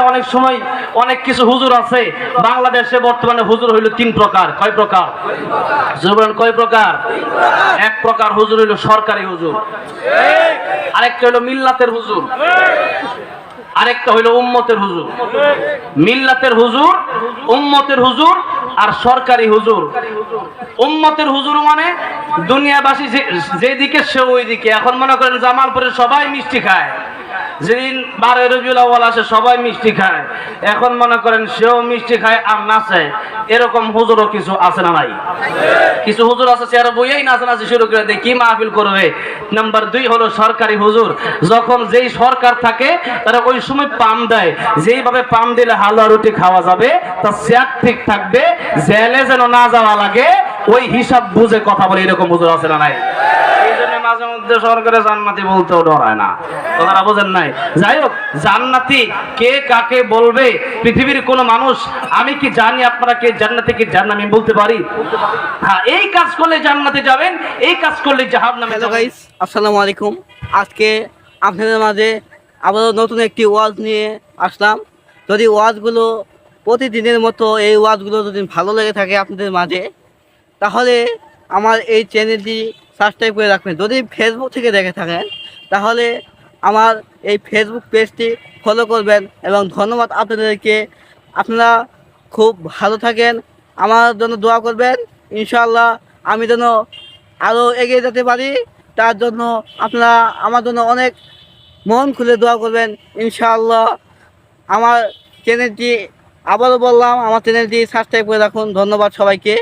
অনেক সময় অনেক কিছু হুজুর আছে। বাংলাদেশে বর্তমানে হুজুর হইল 3 প্রকার। কয় প্রকার? কয় প্রকার? এক প্রকার হুজুর হইল সরকারি হুজুর, আরেকটা হইল মিল্লাতের হুজুর, আরেকটা হইল উম্মতের হুজুর। মিল্লাতের হুজুর, উম্মতের হুজুর আর সরকারি হুজুর। উম্মতের হুজুর মানে দুনিয়াবাসী যেদিকে সে ওই দিকে। এখন মনে করেন জামালপুরে সবাই মিষ্টি খায়, যেদিন 12 রবিউল আউয়াল আসে সবাই মিষ্টি খায়, এখন মনে করেন সেও মিষ্টি খায় আর নাচে। এরকম হুজুরও কিছু আছে না নাই? কিছু হুজুর আছে চেয়ারে বইয়েই নাচানাচি শুরু করে দেয়, কি মাহফিল করবে। নাম্বার 2 হলো সরকারি হুজুর। যখন যেই সরকার থাকে তারা ওই সময় পাম দেয়, যেইভাবে পাম দিলে হালুয়া রুটি খাওয়া যাবে, তার সেট ঠিক থাকবে, জেলে যেন না যাওয়া লাগে, ওই হিসাব বুঝে কথা বলে। এরকম হুজুর আছে না নাই? মাঝে মধ্যে সরকারের জান্নাতি বলতেও ডরায় না, কথাটা বোঝেন নাই? যাই হোক, জান্নাতি কে কাকে বলবে পৃথিবীর কোন মানুষ আমি কি জানি আপনারা কে জান্নাতি কি জাহান্নামী আমি বলতে পারি? হ্যাঁ, এই কাজ করলে জান্নাতে যাবেন, এই কাজ করলে জাহান্নামে যাবেন। গাইস, আসসালামু আলাইকুম। আজকে আপনাদের মাঝে আবারও নতুন একটি ওয়াজ নিয়ে আসলাম। যদি ওয়াজগুলো প্রতিদিনের মতো এই ওয়াজগুলো যদি ভালো লেগে থাকে আপনাদের মাঝে, তাহলে আমার এই চ্যানেলটি সাবস্ক্রাইব করে রাখবেন। যদি ফেসবুক থেকে দেখে থাকেন তাহলে আমার এই ফেসবুক পেজটি ফলো করবেন। এবং ধন্যবাদ আপনাদেরকে। আপনারা খুব ভালো থাকেন, আমার জন্য দোয়া করবেন। ইনশাআল্লাহ আমি যেন আরও এগিয়ে যেতে পারি, তার জন্য আপনারা আমার জন্য অনেক মন খুলে দোয়া করবেন ইনশাআল্লাহ। আমার চ্যানেলটি আবারও বললাম, আমার চ্যানেলটি সাবস্ক্রাইব করে রাখুন। ধন্যবাদ সবাইকে।